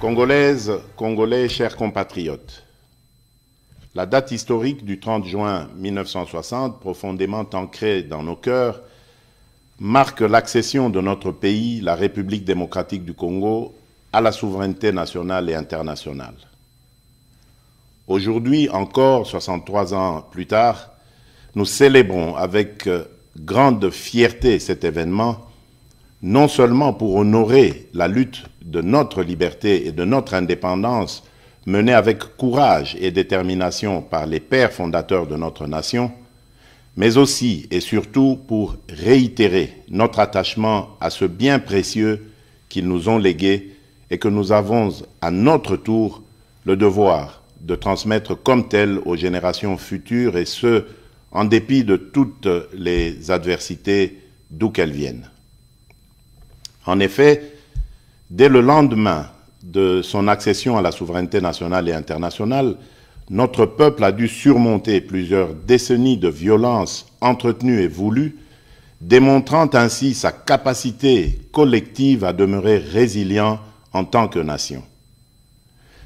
Congolaises, Congolais, chers compatriotes, la date historique du 30 juin 1960, profondément ancrée dans nos cœurs, marque l'accession de notre pays, la République démocratique du Congo, à la souveraineté nationale et internationale. Aujourd'hui, encore 63 ans plus tard, nous célébrons avec grande fierté cet événement, non seulement pour honorer la lutte de notre liberté et de notre indépendance menée avec courage et détermination par les pères fondateurs de notre nation, mais aussi et surtout pour réitérer notre attachement à ce bien précieux qu'ils nous ont légué et que nous avons à notre tour le devoir de transmettre comme tel aux générations futures, et ce, en dépit de toutes les adversités d'où qu'elles viennent. En effet, dès le lendemain de son accession à la souveraineté nationale et internationale, notre peuple a dû surmonter plusieurs décennies de violences entretenues et voulues, démontrant ainsi sa capacité collective à demeurer résilient en tant que nation.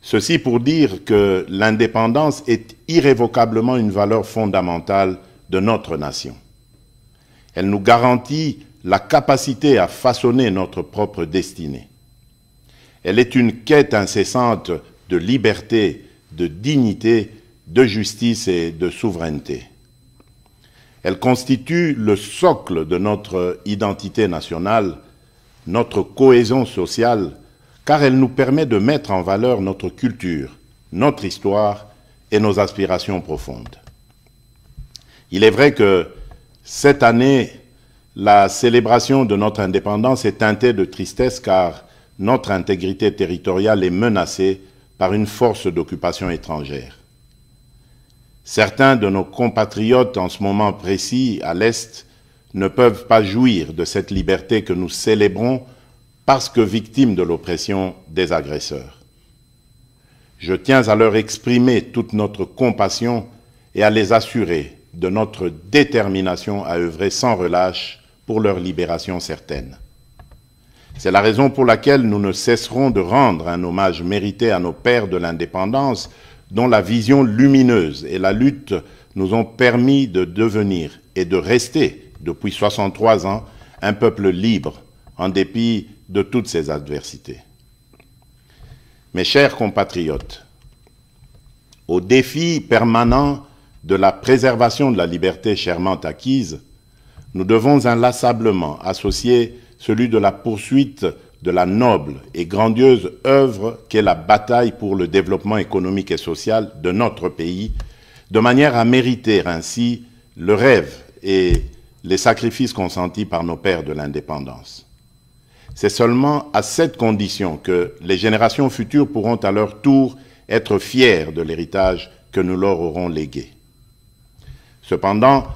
Ceci pour dire que l'indépendance est irrévocablement une valeur fondamentale de notre nation. Elle nous garantit la capacité à façonner notre propre destinée. Elle est une quête incessante de liberté, de dignité, de justice et de souveraineté. Elle constitue le socle de notre identité nationale, notre cohésion sociale, car elle nous permet de mettre en valeur notre culture, notre histoire et nos aspirations profondes. Il est vrai que cette année, la célébration de notre indépendance est teintée de tristesse car notre intégrité territoriale est menacée par une force d'occupation étrangère. Certains de nos compatriotes en ce moment précis à l'Est ne peuvent pas jouir de cette liberté que nous célébrons parce que victimes de l'oppression des agresseurs. Je tiens à leur exprimer toute notre compassion et à les assurer de notre détermination à œuvrer sans relâche pour leur libération certaine. C'est la raison pour laquelle nous ne cesserons de rendre un hommage mérité à nos pères de l'indépendance, dont la vision lumineuse et la lutte nous ont permis de devenir et de rester, depuis 63 ans, un peuple libre, en dépit de toutes ces adversités. Mes chers compatriotes, au défi permanent de la préservation de la liberté chèrement acquise, nous devons inlassablement associer celui de la poursuite de la noble et grandiose œuvre qu'est la bataille pour le développement économique et social de notre pays, de manière à mériter ainsi le rêve et les sacrifices consentis par nos pères de l'indépendance. C'est seulement à cette condition que les générations futures pourront à leur tour être fiers de l'héritage que nous leur aurons légué. Cependant,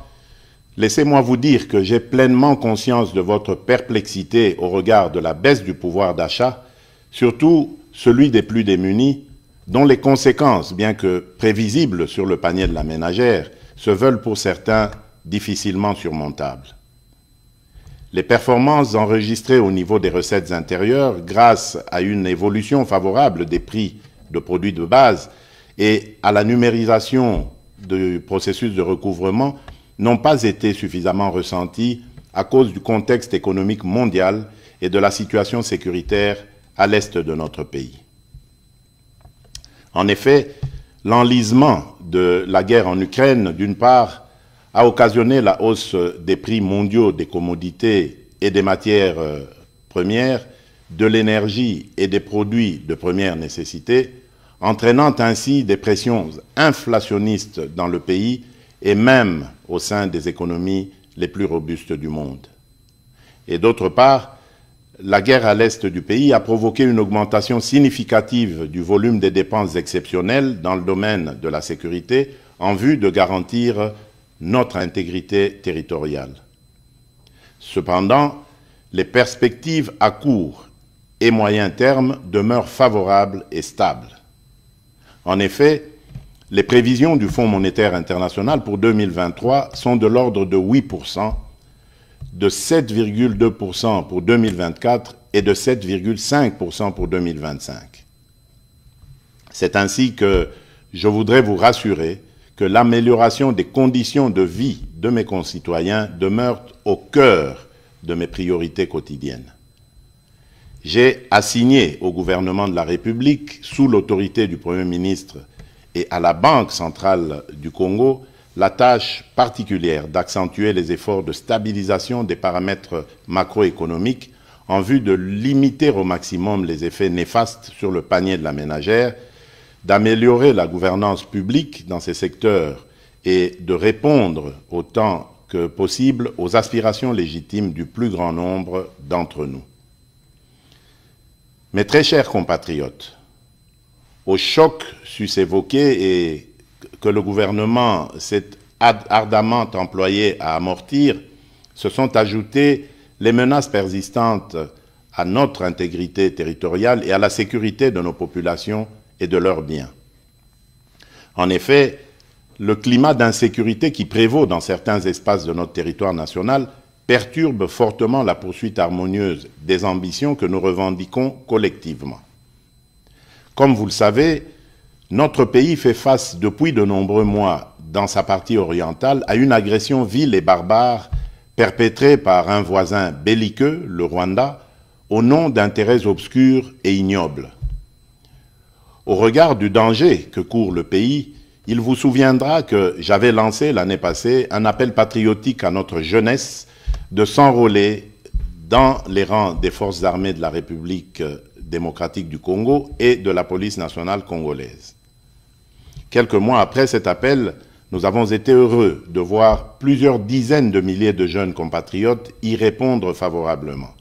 laissez-moi vous dire que j'ai pleinement conscience de votre perplexité au regard de la baisse du pouvoir d'achat, surtout celui des plus démunis, dont les conséquences, bien que prévisibles sur le panier de la ménagère, se veulent pour certains difficilement surmontables. Les performances enregistrées au niveau des recettes intérieures, grâce à une évolution favorable des prix de produits de base et à la numérisation du processus de recouvrement, n'ont pas été suffisamment ressentis à cause du contexte économique mondial et de la situation sécuritaire à l'est de notre pays. En effet, l'enlisement de la guerre en Ukraine, d'une part, a occasionné la hausse des prix mondiaux des commodités et des matières premières, de l'énergie et des produits de première nécessité, entraînant ainsi des pressions inflationnistes dans le pays et même au sein des économies les plus robustes du monde. Et d'autre part, la guerre à l'est du pays a provoqué une augmentation significative du volume des dépenses exceptionnelles dans le domaine de la sécurité en vue de garantir notre intégrité territoriale. Cependant, les perspectives à court et moyen terme demeurent favorables et stables. En effet, les prévisions du Fonds monétaire international pour 2023 sont de l'ordre de 8%, de 7,2% pour 2024 et de 7,5% pour 2025. C'est ainsi que je voudrais vous rassurer que l'amélioration des conditions de vie de mes concitoyens demeure au cœur de mes priorités quotidiennes. J'ai assigné au gouvernement de la République, sous l'autorité du Premier ministre et à la Banque centrale du Congo, la tâche particulière d'accentuer les efforts de stabilisation des paramètres macroéconomiques en vue de limiter au maximum les effets néfastes sur le panier de la ménagère, d'améliorer la gouvernance publique dans ces secteurs et de répondre autant que possible aux aspirations légitimes du plus grand nombre d'entre nous. Mes très chers compatriotes, au choc sus évoqué et que le gouvernement s'est ardemment employé à amortir, se sont ajoutées les menaces persistantes à notre intégrité territoriale et à la sécurité de nos populations et de leurs biens. En effet, le climat d'insécurité qui prévaut dans certains espaces de notre territoire national perturbe fortement la poursuite harmonieuse des ambitions que nous revendiquons collectivement. Comme vous le savez, notre pays fait face depuis de nombreux mois dans sa partie orientale à une agression vile et barbare perpétrée par un voisin belliqueux, le Rwanda, au nom d'intérêts obscurs et ignobles. Au regard du danger que court le pays, il vous souviendra que j'avais lancé l'année passée un appel patriotique à notre jeunesse de s'enrôler dans les rangs des forces armées de la République démocratique du Congo et de la police nationale congolaise. Quelques mois après cet appel, nous avons été heureux de voir plusieurs dizaines de milliers de jeunes compatriotes y répondre favorablement.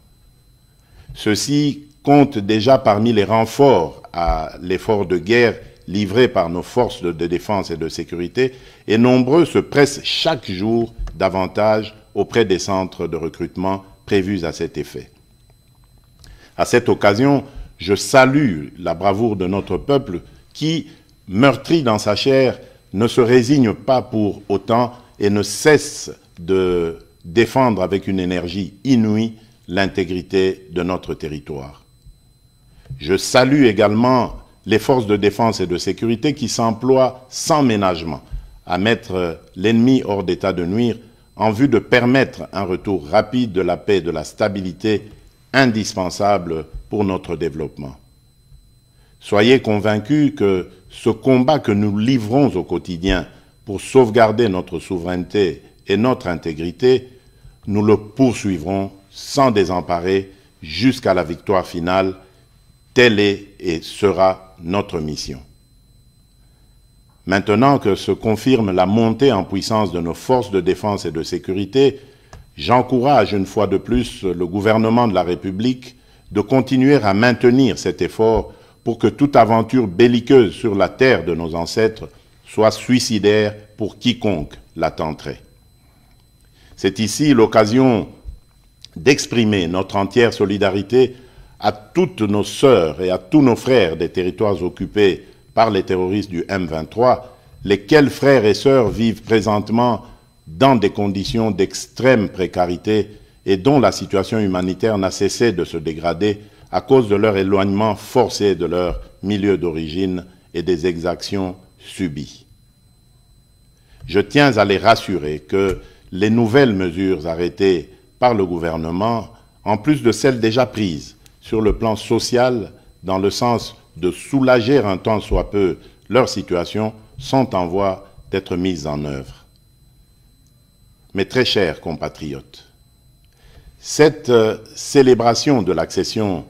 Ceux-ci comptent déjà parmi les renforts à l'effort de guerre livré par nos forces de défense et de sécurité, et nombreux se pressent chaque jour davantage auprès des centres de recrutement prévus à cet effet. À cette occasion, je salue la bravoure de notre peuple qui, meurtri dans sa chair, ne se résigne pas pour autant et ne cesse de défendre avec une énergie inouïe l'intégrité de notre territoire. Je salue également les forces de défense et de sécurité qui s'emploient sans ménagement à mettre l'ennemi hors d'état de nuire en vue de permettre un retour rapide de la paix et de la stabilité indispensable pour notre développement. Soyez convaincus que ce combat que nous livrons au quotidien pour sauvegarder notre souveraineté et notre intégrité, nous le poursuivrons sans désemparer jusqu'à la victoire finale. Telle est et sera notre mission. Maintenant que se confirme la montée en puissance de nos forces de défense et de sécurité, j'encourage une fois de plus le gouvernement de la République de continuer à maintenir cet effort pour que toute aventure belliqueuse sur la terre de nos ancêtres soit suicidaire pour quiconque la tenterait. C'est ici l'occasion d'exprimer notre entière solidarité à toutes nos sœurs et à tous nos frères des territoires occupés par les terroristes du M23, lesquels frères et sœurs vivent présentement dans des conditions d'extrême précarité et dont la situation humanitaire n'a cessé de se dégrader à cause de leur éloignement forcé de leur milieu d'origine et des exactions subies. Je tiens à les rassurer que les nouvelles mesures arrêtées par le gouvernement, en plus de celles déjà prises sur le plan social, dans le sens de soulager un tant soit peu leur situation, sont en voie d'être mises en œuvre. Mes très chers compatriotes, cette célébration de l'accession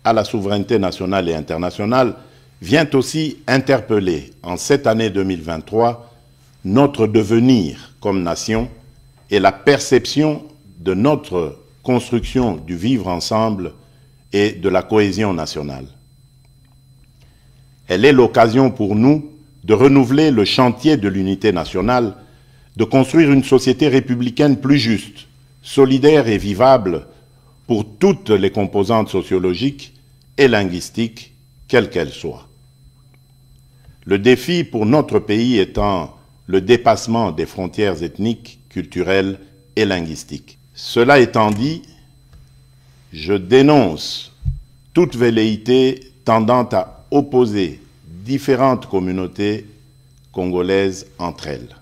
à la souveraineté nationale et internationale vient aussi interpeller, en cette année 2023, notre devenir comme nation et la perception de notre construction du vivre ensemble et de la cohésion nationale. Elle est l'occasion pour nous de renouveler le chantier de l'unité nationale, de construire une société républicaine plus juste, solidaire et vivable pour toutes les composantes sociologiques et linguistiques, quelles qu'elles soient. Le défi pour notre pays étant le dépassement des frontières ethniques, culturelles et linguistiques. Cela étant dit, je dénonce toute velléité tendant à opposer différentes communautés congolaises entre elles.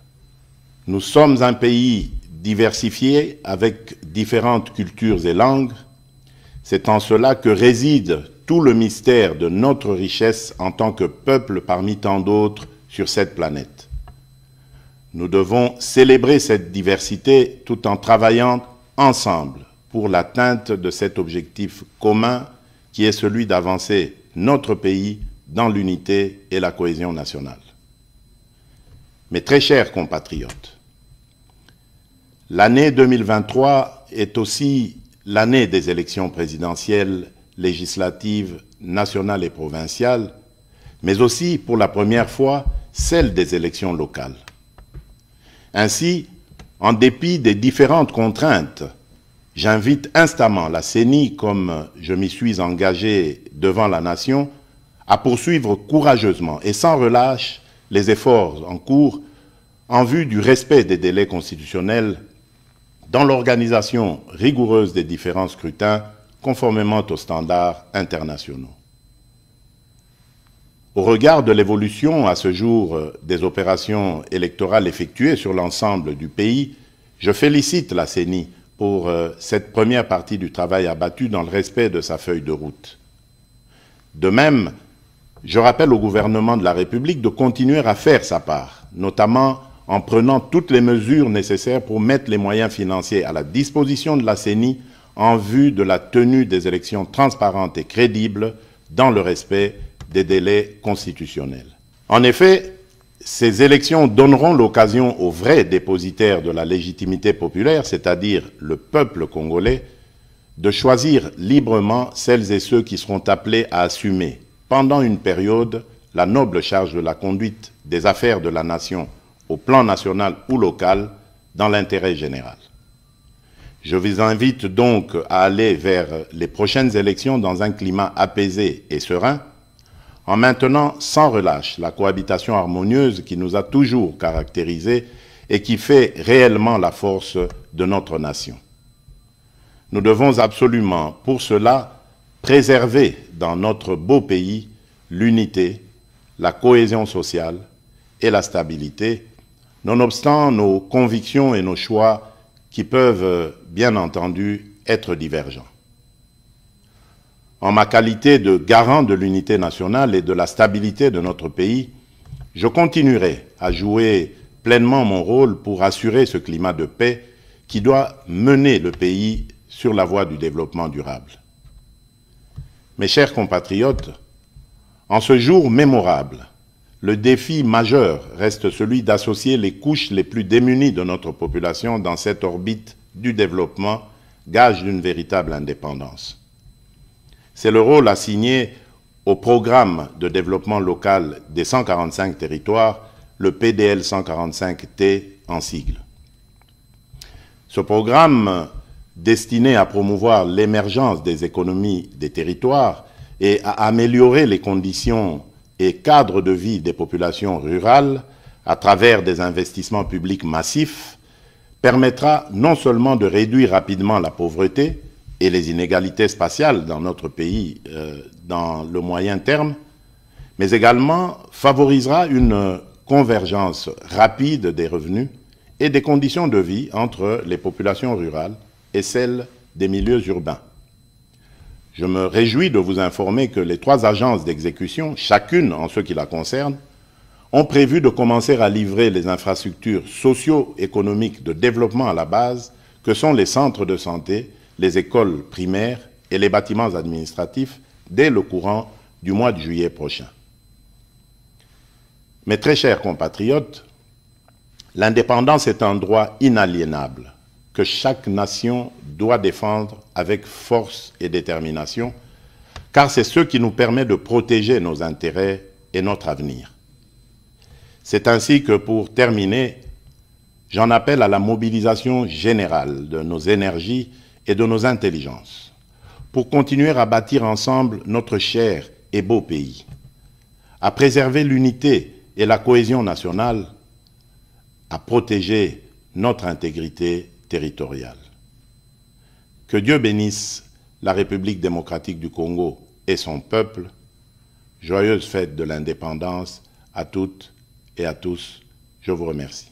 Nous sommes un pays diversifié avec différentes cultures et langues. C'est en cela que réside tout le mystère de notre richesse en tant que peuple parmi tant d'autres sur cette planète. Nous devons célébrer cette diversité tout en travaillant ensemble pour l'atteinte de cet objectif commun qui est celui d'avancer notre pays dans l'unité et la cohésion nationale. Mes très chers compatriotes, l'année 2023 est aussi l'année des élections présidentielles, législatives, nationales et provinciales, mais aussi, pour la première fois, celle des élections locales. Ainsi, en dépit des différentes contraintes, j'invite instamment la CENI, comme je m'y suis engagé devant la nation, à poursuivre courageusement et sans relâche les efforts en cours en vue du respect des délais constitutionnels dans l'organisation rigoureuse des différents scrutins conformément aux standards internationaux. Au regard de l'évolution à ce jour des opérations électorales effectuées sur l'ensemble du pays, je félicite la CENI pour cette première partie du travail abattu dans le respect de sa feuille de route. De même, je rappelle au gouvernement de la République de continuer à faire sa part, notamment en prenant toutes les mesures nécessaires pour mettre les moyens financiers à la disposition de la CENI en vue de la tenue des élections transparentes et crédibles dans le respect des délais constitutionnels. En effet, ces élections donneront l'occasion aux vrais dépositaires de la légitimité populaire, c'est-à-dire le peuple congolais, de choisir librement celles et ceux qui seront appelés à assumer, pendant une période, la noble charge de la conduite des affaires de la nation au plan national ou local, dans l'intérêt général. Je vous invite donc à aller vers les prochaines élections dans un climat apaisé et serein, en maintenant sans relâche la cohabitation harmonieuse qui nous a toujours caractérisés et qui fait réellement la force de notre nation. Nous devons absolument, pour cela, préserver dans notre beau pays l'unité, la cohésion sociale et la stabilité, nonobstant nos convictions et nos choix qui peuvent, bien entendu, être divergents. En ma qualité de garant de l'unité nationale et de la stabilité de notre pays, je continuerai à jouer pleinement mon rôle pour assurer ce climat de paix qui doit mener le pays sur la voie du développement durable. Mes chers compatriotes, en ce jour mémorable, le défi majeur reste celui d'associer les couches les plus démunies de notre population dans cette orbite du développement, gage d'une véritable indépendance. C'est le rôle assigné au programme de développement local des 145 territoires, le PDL 145T en sigle. Ce programme, destiné à promouvoir l'émergence des économies des territoires et à améliorer les conditions et cadres de vie des populations rurales à travers des investissements publics massifs, permettra non seulement de réduire rapidement la pauvreté et les inégalités spatiales dans notre pays dans le moyen terme, mais également favorisera une convergence rapide des revenus et des conditions de vie entre les populations rurales et celles des milieux urbains. Je me réjouis de vous informer que les 3 agences d'exécution, chacune en ce qui la concerne, ont prévu de commencer à livrer les infrastructures socio-économiques de développement à la base, que sont les centres de santé, les écoles primaires et les bâtiments administratifs, dès le courant du mois de juillet prochain. Mes très chers compatriotes, l'indépendance est un droit inaliénable que chaque nation doit défendre avec force et détermination, car c'est ce qui nous permet de protéger nos intérêts et notre avenir. C'est ainsi que, pour terminer, j'en appelle à la mobilisation générale de nos énergies et de nos intelligences, pour continuer à bâtir ensemble notre cher et beau pays, à préserver l'unité et la cohésion nationale, à protéger notre intégrité territoriale. Que Dieu bénisse la République démocratique du Congo et son peuple, Joyeuse fête de l'indépendance à toutes et à tous. Je vous remercie.